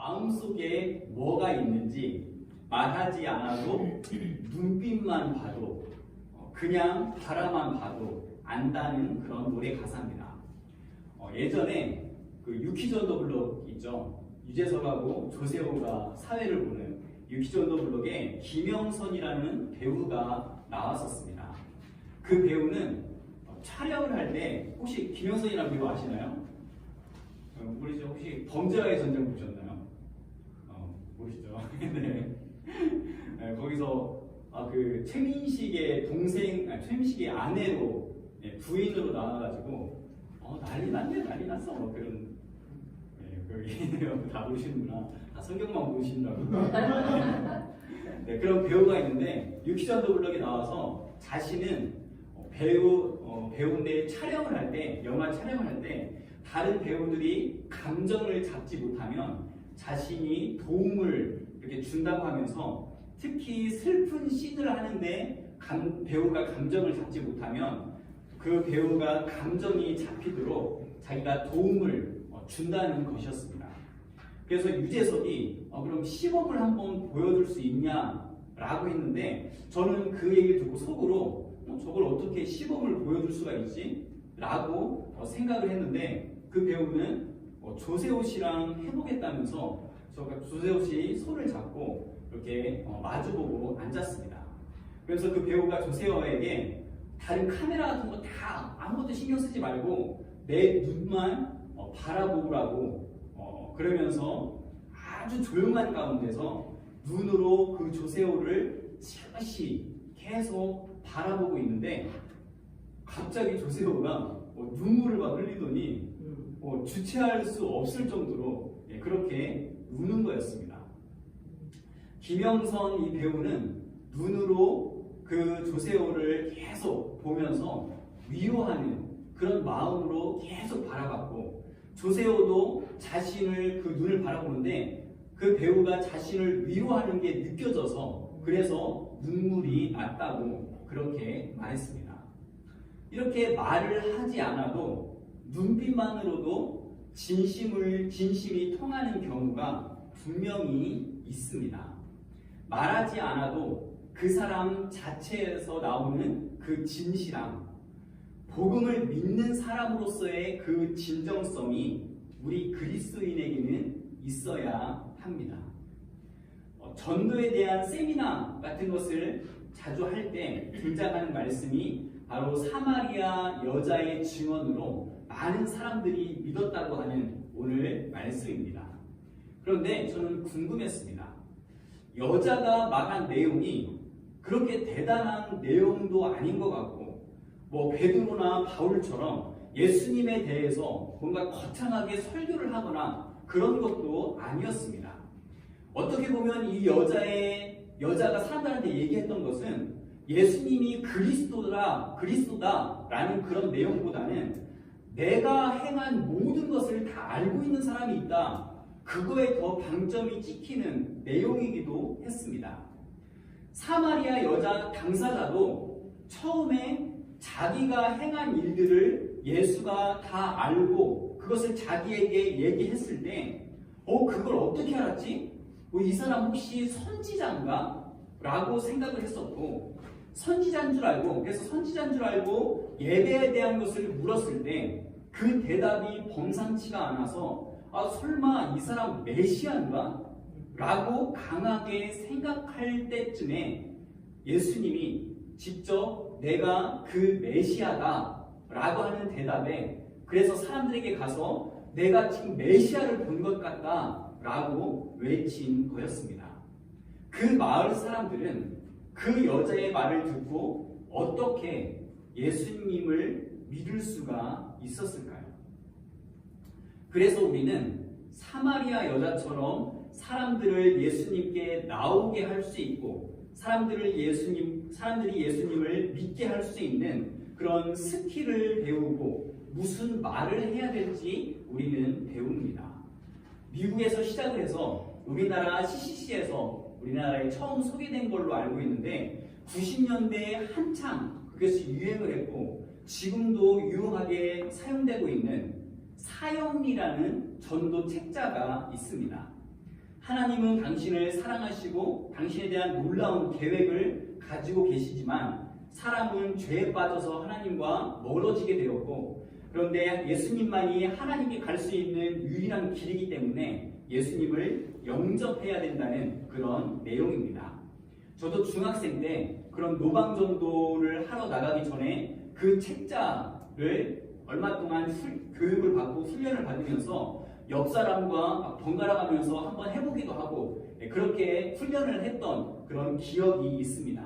마음속에 뭐가 있는지 말하지 않아도 눈빛만 봐도 그냥 바라만 봐도 안다는 그런 노래 가사입니다. 예전에 그 유키즈 온 더 블록 있죠. 유재석하고 조세호가 사회를 보는 유키즈 온 더 블록에 김영선이라는 배우가 나왔었습니다. 그 배우는 촬영을 할 때 혹시 김영선이라는 배우 아시나요? 모르시죠? 혹시 범죄와의 전쟁 보셨나요? 모르시죠? 네. 네, 거기서 그 최민식의 동생, 최민식의 아내로 부인으로 나와가지고 난리 났네, 난리 났어. 그런 다 모르시는구나. 다 성경만 보시느라고. 네, 그런 배우가 있는데 유키즈 온 더 블록에 나와서 자신은 배우인데 촬영을 할 때, 영화 촬영을 할 때 다른 배우들이 감정을 잡지 못하면 자신이 도움을 이렇게 준다고 하면서 특히 슬픈 씬을 하는데 배우가 감정을 잡지 못하면 그 배우가 감정이 잡히도록 자기가 도움을 준다는 것이었습니다. 그래서 유재석이 그럼 시범을 한번 보여줄 수 있냐라고 했는데 저는 그 얘기를 듣고 속으로 저걸 어떻게 시범을 보여줄 수가 있지? 라고 생각을 했는데 그 배우는 조세호 씨랑 해보겠다면서 조세호 씨 손을 잡고 이렇게 마주보고 앉았습니다. 그래서 그 배우가 조세호에게 다른 카메라 같은 거 다 아무것도 신경 쓰지 말고 내 눈만 바라보라고 그러면서 아주 조용한 가운데서 눈으로 그 조세호를 지그시 계속 바라보고 있는데 갑자기 조세호가 눈물을 막 흘리더니 주체할 수 없을 정도로 그렇게 우는 거였습니다. 김영선 이 배우는 눈으로 그 조세호를 계속 보면서 위로하는 그런 마음으로 계속 바라봤고 조세호도 자신을 그 눈을 바라보는데 그 배우가 자신을 위로하는 게 느껴져서 그래서 눈물이 났다고 그렇게 말했습니다. 이렇게 말을 하지 않아도 눈빛만으로도 진심이 통하는 경우가 분명히 있습니다. 말하지 않아도 그 사람 자체에서 나오는 그 진실함, 복음을 믿는 사람으로서의 그 진정성이 우리 그리스도인에게는 있어야 합니다. 전도에 대한 세미나 같은 것을 자주 할 때 등장하는 말씀이 바로 사마리아 여자의 증언으로 많은 사람들이 믿었다고 하는 오늘 말씀입니다. 그런데 저는 궁금했습니다. 여자가 말한 내용이 그렇게 대단한 내용도 아닌 것 같고 베드로나 바울처럼 예수님에 대해서 뭔가 거창하게 설교를 하거나 그런 것도 아니었습니다. 어떻게 보면 이 여자가 사람들한테 얘기했던 것은 예수님이 그리스도다라는 그런 내용보다는 내가 행한 모든 것을 다 알고 있는 사람이 있다. 그거에 더 방점이 찍히는 내용이기도 했습니다. 사마리아 여자 당사자도 처음에 자기가 행한 일들을 예수가 다 알고 그것을 자기에게 얘기했을 때 그걸 어떻게 알았지? 이 사람 혹시 선지자인가? 라고 생각을 했었고 선지자인 줄 알고 그래서 선지자인 줄 알고 예배에 대한 것을 물었을 때 그 대답이 범상치가 않아서 설마 이 사람 메시아인가? 라고 강하게 생각할 때쯤에 예수님이 직접 내가 그 메시아다 라고 하는 대답에 그래서 사람들에게 가서 내가 지금 메시아를 본 것 같다 라고 외친 거였습니다. 그 마을 사람들은 그 여자의 말을 듣고 어떻게 예수님을 믿을 수가 있었을까요? 그래서 우리는 사마리아 여자처럼 사람들을 예수님께 나오게 할 수 있고 사람들이 예수님을 믿게 할 수 있는 그런 스킬을 배우고 무슨 말을 해야 될지 우리는 배웁니다. 미국에서 시작을 해서 우리나라 CCC에서 우리나라에 처음 소개된 걸로 알고 있는데 90년대에 한창 그것이 유행을 했고 지금도 유용하게 사용되고 있는 사형리라는 전도 책자가 있습니다. 하나님은 당신을 사랑하시고 당신에 대한 놀라운 계획을 가지고 계시지만 사람은 죄에 빠져서 하나님과 멀어지게 되었고, 그런데 예수님만이 하나님이 갈 수 있는 유일한 길이기 때문에 예수님을 영접해야 된다는 그런 내용입니다. 저도 중학생 때 그런 노방전도를 하러 나가기 전에 그 책자를 얼마 동안 교육을 받고 훈련을 받으면서 옆 사람과 번갈아 가면서 한번 해보기도 하고 그렇게 훈련을 했던 그런 기억이 있습니다.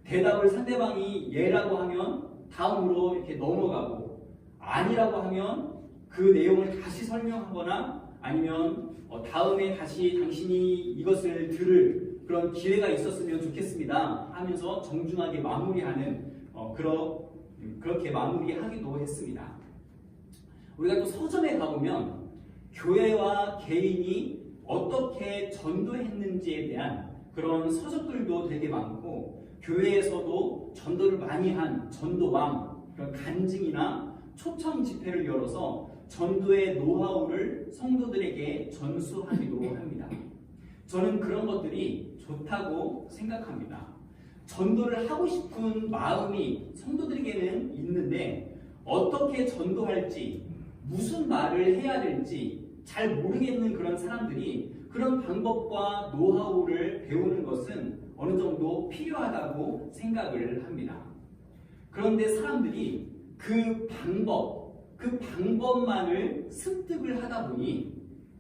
대답을 상대방이 예라고 하면 다음으로 이렇게 넘어가고, 아니라고 하면 그 내용을 다시 설명하거나 아니면 다음에 다시 당신이 이것을 들을 그런 기회가 있었으면 좋겠습니다 하면서 정중하게 마무리하는 그렇게 마무리하기도 했습니다. 우리가 또 서점에 가보면 교회와 개인이 어떻게 전도했는지에 대한 그런 서적들도 되게 많고, 교회에서도 전도를 많이 한 전도왕, 그런 간증이나 초청 집회를 열어서 전도의 노하우를 성도들에게 전수하기도 합니다. 저는 그런 것들이 좋다고 생각합니다. 전도를 하고 싶은 마음이 성도들에게는 있는데 어떻게 전도할지, 무슨 말을 해야 될지 잘 모르겠는 그런 사람들이 그런 방법과 노하우를 배우는 것은 어느 정도 필요하다고 생각을 합니다. 그런데 사람들이 그 방법만을 습득을 하다 보니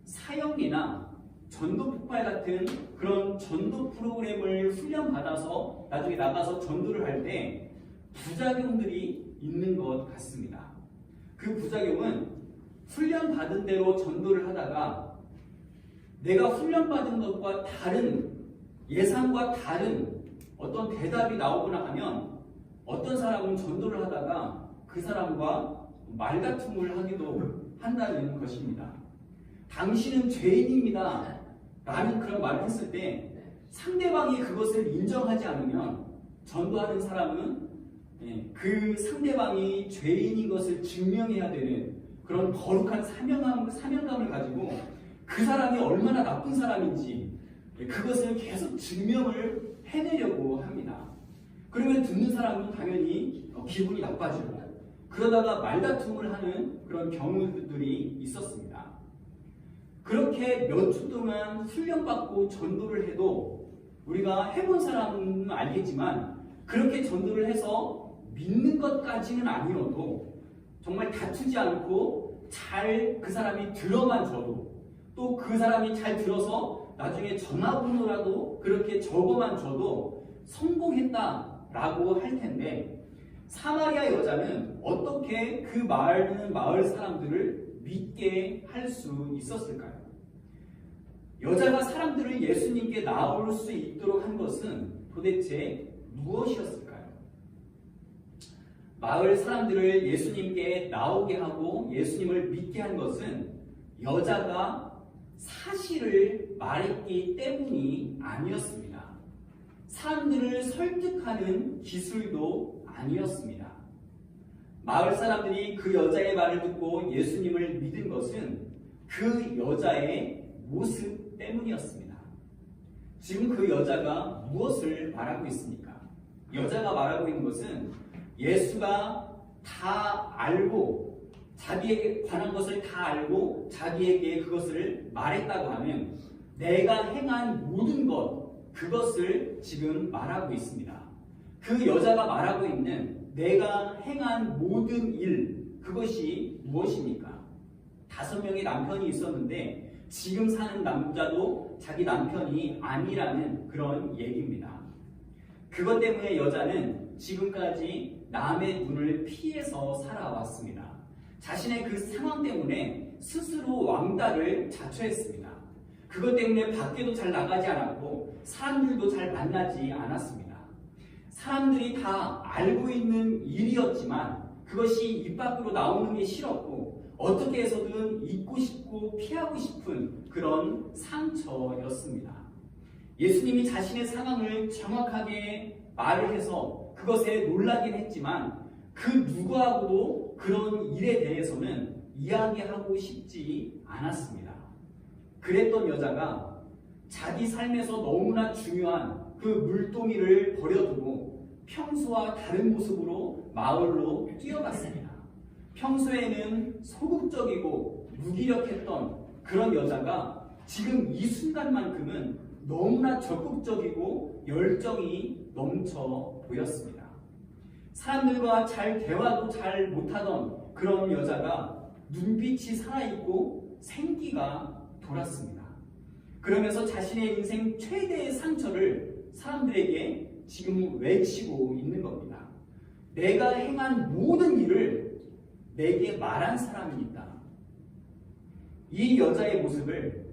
사형이나 전도 폭발 같은 그런 전도 프로그램을 훈련받아서 나중에 나가서 전도를 할 때 부작용들이 있는 것 같습니다. 그 부작용은 훈련받은 대로 전도를 하다가 내가 훈련받은 것과 다른, 예상과 다른 어떤 대답이 나오거나 하면 어떤 사람은 전도를 하다가 그 사람과 말다툼을 하기도 한다는 것입니다. 당신은 죄인입니다 라는 그런 말을 했을 때 상대방이 그것을 인정하지 않으면 전도하는 사람은 그 상대방이 죄인인 것을 증명해야 되는 그런 거룩한 사명감을 가지고 그 사람이 얼마나 나쁜 사람인지 그것을 계속 증명을 해내려고 합니다. 그러면 듣는 사람은 당연히 기분이 나빠지고 그러다가 말다툼을 하는 그런 경우들이 있었습니다. 그렇게 몇 주 동안 훈련받고 전도를 해도 우리가 해본 사람은 알겠지만 그렇게 전도를 해서 믿는 것까지는 아니어도 정말 다투지 않고 잘 그 사람이 들어만 줘도, 또 그 사람이 잘 들어서 나중에 전화번호라도 그렇게 적어만 줘도 성공했다라고 할 텐데, 사마리아 여자는 어떻게 그 마을 사람들을 믿게 할 수 있었을까요? 여자가 사람들을 예수님께 나올 수 있도록 한 것은 도대체 무엇이었을까요? 마을 사람들을 예수님께 나오게 하고 예수님을 믿게 한 것은 여자가 사실을 말했기 때문이 아니었습니다. 사람들을 설득하는 기술도 아니었습니다. 마을 사람들이 그 여자의 말을 듣고 예수님을 믿은 것은 그 여자의 모습 때문이었습니다. 지금 그 여자가 무엇을 말하고 있습니까? 여자가 말하고 있는 것은 예수가 다 알고 자기에게 관한 것을 다 알고 자기에게 그것을 말했다고 하면 내가 행한 모든 것, 그것을 지금 말하고 있습니다. 그 여자가 말하고 있는 내가 행한 모든 일, 그것이 무엇입니까? 5명의 남편이 있었는데 지금 사는 남자도 자기 남편이 아니라는 그런 얘기입니다. 그것 때문에 여자는 지금까지 남의 눈을 피해서 살아왔습니다. 자신의 그 상황 때문에 스스로 왕따를 자초했습니다. 그것 때문에 밖에도 잘 나가지 않았고 사람들도 잘 만나지 않았습니다. 사람들이 다 알고 있는 일이었지만 그것이 입 밖으로 나오는 게 싫었고 어떻게 해서든 잊고 싶고 피하고 싶은 그런 상처였습니다. 예수님이 자신의 상황을 정확하게 말을 해서 그것에 놀라긴 했지만 그 누구하고도 그런 일에 대해서는 이야기하고 싶지 않았습니다. 그랬던 여자가 자기 삶에서 너무나 중요한 그 물동이를 버려두고 평소와 다른 모습으로 마을로 뛰어갔습니다. 평소에는 소극적이고 무기력했던 그런 여자가 지금 이 순간만큼은 너무나 적극적이고 열정이 넘쳐 보였습니다. 사람들과 잘 대화도 잘 못하던 그런 여자가 눈빛이 살아있고 생기가 돌았습니다. 그러면서 자신의 인생 최대의 상처를 사람들에게 지금 외치고 있는 겁니다. 내가 행한 모든 일을 내게 말한 사람이 있다. 이 여자의 모습을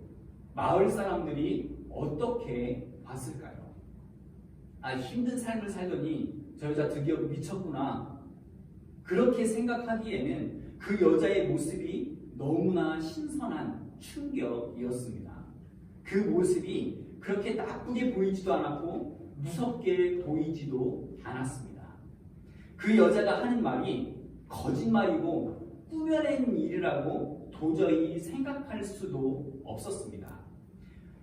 마을 사람들이 어떻게 봤을까요? 힘든 삶을 살더니 저 여자 드디어 미쳤구나. 그렇게 생각하기에는 그 여자의 모습이 너무나 신선한 충격이었습니다. 그 모습이 그렇게 나쁘게 보이지도 않았고 무섭게 보이지도 않았습니다. 그 여자가 하는 말이 거짓말이고 꾸며낸 일이라고 도저히 생각할 수도 없었습니다.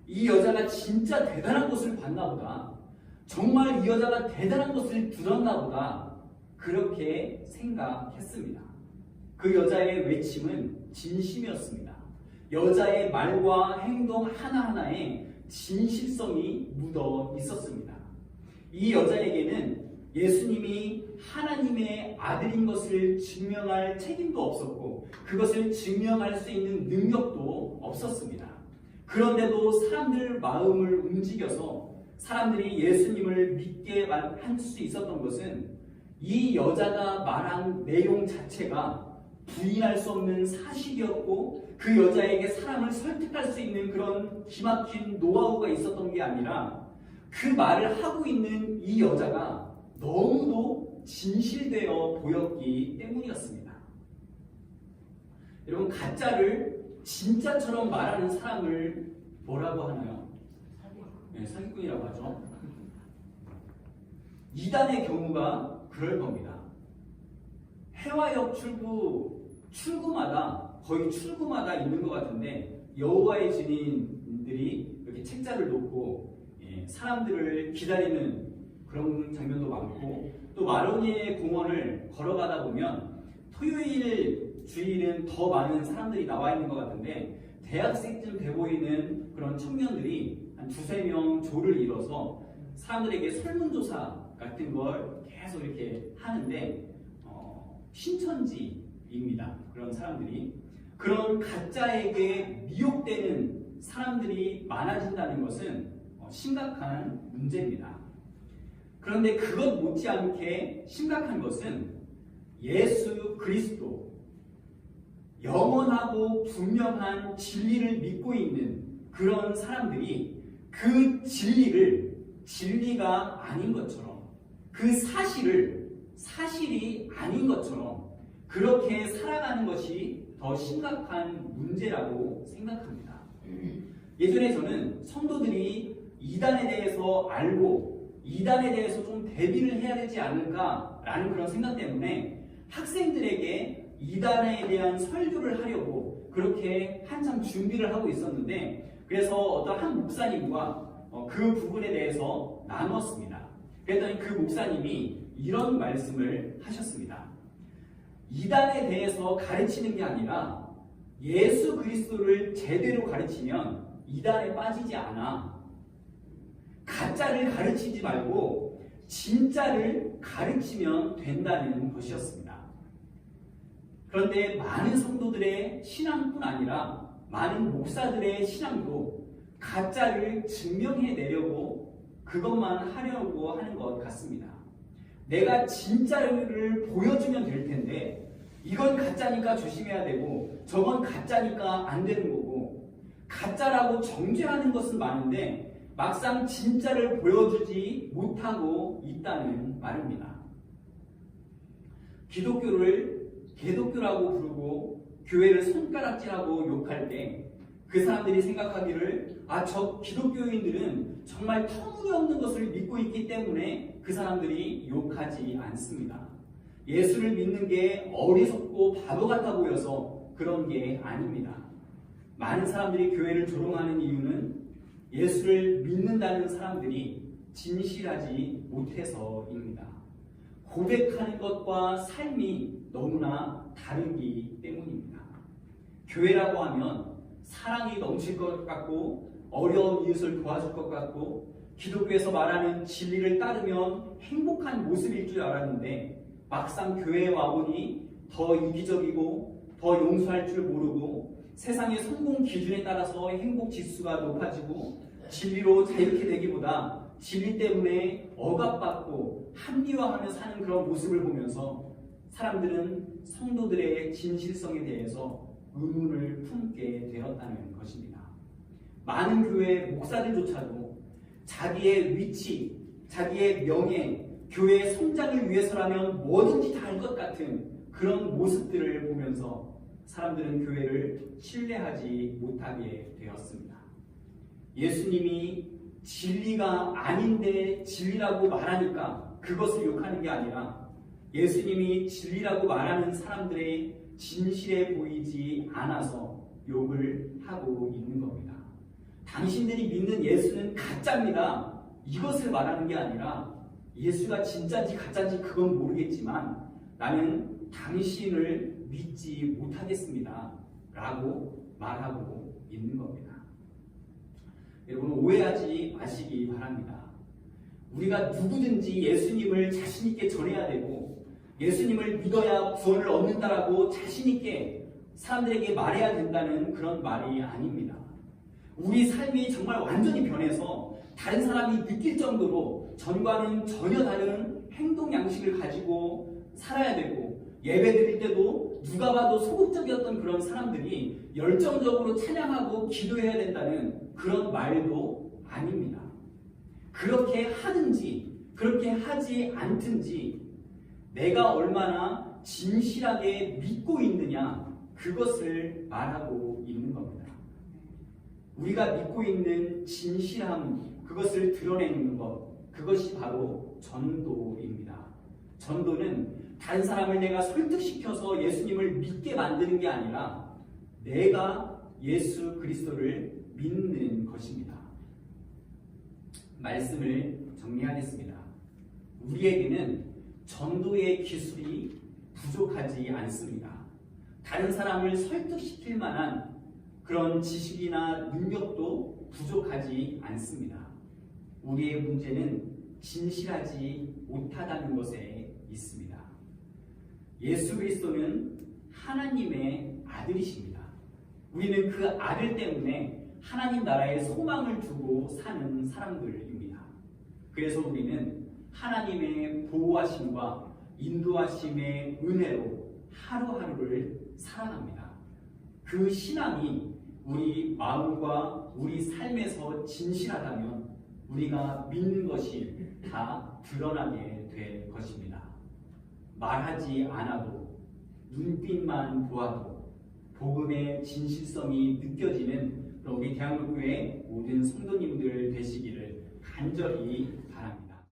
이 여자가 진짜 대단한 것을 봤나 보다. 정말 이 여자가 대단한 것을 들었나 보다. 그렇게 생각했습니다. 그 여자의 외침은 진심이었습니다. 여자의 말과 행동 하나하나에 진실성이 묻어 있었습니다. 이 여자에게는 예수님이 하나님의 아들인 것을 증명할 책임도 없었고 그것을 증명할 수 있는 능력도 없었습니다. 그런데도 사람들 마음을 움직여서 사람들이 예수님을 믿게 할 수 있었던 것은 이 여자가 말한 내용 자체가 부인할 수 없는 사실이었고 그 여자에게 사람을 설득할 수 있는 그런 기막힌 노하우가 있었던 게 아니라 그 말을 하고 있는 이 여자가 너무도 진실되어 보였기 때문이었습니다. 여러분, 가짜를 진짜처럼 말하는 사람을 뭐라고 하나요? 사기꾼이라고 하죠. 이단의 경우가 그럴 겁니다. 해화역 출구마다 거의 출구마다 있는 것 같은데 여호와의 증인들이 이렇게 책자를 놓고 사람들을 기다리는 그런 장면도 많고 또 마로니에 공원을 걸어가다 보면 토요일 주일은 더 많은 사람들이 나와 있는 것 같은데 대학생쯤 돼 보이는 그런 청년들이 한 두세 명 조를 이뤄서 사람들에게 설문조사 같은 걸 계속 이렇게 하는데 신천지입니다. 그런 사람들이. 그런 가짜에게 미혹되는 사람들이 많아진다는 것은 심각한 문제입니다. 그런데 그것 못지않게 심각한 것은 예수 그리스도, 영원하고 분명한 진리를 믿고 있는 그런 사람들이 그 진리를 진리가 아닌 것처럼, 그 사실을 사실이 아닌 것처럼 그렇게 살아가는 것이 더 심각한 문제라고 생각합니다. 예전에 저는 성도들이 이단에 대해서 알고 이단에 대해서 좀 대비를 해야 되지 않을까라는 그런 생각 때문에 학생들에게 이단에 대한 설교를 하려고 그렇게 한참 준비를 하고 있었는데, 그래서 어떤 한 목사님과 그 부분에 대해서 나누었습니다. 그랬더니 그 목사님이 이런 말씀을 하셨습니다. 이단에 대해서 가르치는 게 아니라 예수 그리스도를 제대로 가르치면 이단에 빠지지 않아. 가짜를 가르치지 말고 진짜를 가르치면 된다는 것이었습니다. 그런데 많은 성도들의 신앙뿐 아니라 많은 목사들의 신앙도 가짜를 증명해내려고 그것만 하려고 하는 것 같습니다. 내가 진짜를 보여주면 될 텐데 이건 가짜니까 조심해야 되고 저건 가짜니까 안 되는 거고, 가짜라고 정죄하는 것은 많은데 막상 진짜를 보여주지 못하고 있다는 말입니다. 기독교를 개독교라고 부르고 교회를 손가락질하고 욕할 때 그 사람들이 생각하기를 저 기독교인들은 정말 터무니없는 것을 믿고 있기 때문에 그 사람들이 욕하지 않습니다. 예수를 믿는 게 어리석고 바보 같아 보여서 그런 게 아닙니다. 많은 사람들이 교회를 조롱하는 이유는 예수를 믿는다는 사람들이 진실하지 못해서입니다. 고백하는 것과 삶이 너무나 다르기 때문입니다. 교회라고 하면 사랑이 넘칠 것 같고 어려운 이웃을 도와줄 것 같고 기독교에서 말하는 진리를 따르면 행복한 모습일 줄 알았는데 막상 교회에 와보니 더 이기적이고 더 용서할 줄 모르고 세상의 성공 기준에 따라서 행복 지수가 높아지고 진리로 자유케 되기보다 진리 때문에 억압받고 합리화하며 사는 그런 모습을 보면서 사람들은 성도들의 진실성에 대해서 의문을 품게 되었다는 것입니다. 많은 교회 목사들조차도 자기의 위치, 자기의 명예, 교회의 성장을 위해서라면 뭐든지 다 할 것 같은 그런 모습들을 보면서 사람들은 교회를 신뢰하지 못하게 되었습니다. 예수님이 진리가 아닌데 진리라고 말하니까 그것을 욕하는 게 아니라 예수님이 진리라고 말하는 사람들의 진실해 보이지 않아서 욕을 하고 있는 겁니다. 당신들이 믿는 예수는 가짜입니다. 이것을 말하는 게 아니라 예수가 진짜인지 가짜인지 그건 모르겠지만 나는 당신을 믿지 못하겠습니다. 라고 말하고 있는 겁니다. 여러분 오해하지 마시기 바랍니다. 우리가 누구든지 예수님을 자신 있게 전해야 되고 예수님을 믿어야 구원을 얻는다라고 자신 있게 사람들에게 말해야 된다는 그런 말이 아닙니다. 우리 삶이 정말 완전히 변해서 다른 사람이 느낄 정도로 전과는 전혀 다른 행동 양식을 가지고 살아야 되고 예배 드릴 때도 누가 봐도 소극적이었던 그런 사람들이 열정적으로 찬양하고 기도해야 된다는 그런 말도 아닙니다. 그렇게 하든지 그렇게 하지 않든지 내가 얼마나 진실하게 믿고 있느냐 그것을 말하고 있는 겁니다. 우리가 믿고 있는 진실함 그것을 드러내는 것 그것이 바로 전도입니다. 전도는 다른 사람을 내가 설득시켜서 예수님을 믿게 만드는 게 아니라 내가 예수 그리스도를 믿는 것입니다. 말씀을 정리하겠습니다. 우리에게는 전도의 기술이 부족하지 않습니다. 다른 사람을 설득시킬 만한 그런 지식이나 능력도 부족하지 않습니다. 우리의 문제는 진실하지 못하다는 것에 있습니다. 예수 그리스도는 하나님의 아들이십니다. 우리는 그 아들 때문에 하나님 나라에 소망을 두고 사는 사람들입니다. 그래서 우리는 하나님의 보호하심과 인도하심의 은혜로 하루하루를 살아갑니다. 그 신앙이 우리 마음과 우리 삶에서 진실하다면 우리가 믿는 것이 다 드러나게 될 것입니다. 말하지 않아도 눈빛만 보아도 복음의 진실성이 느껴지는 우리 대한민국교회 모든 성도님들 되시기를 간절히 바랍니다.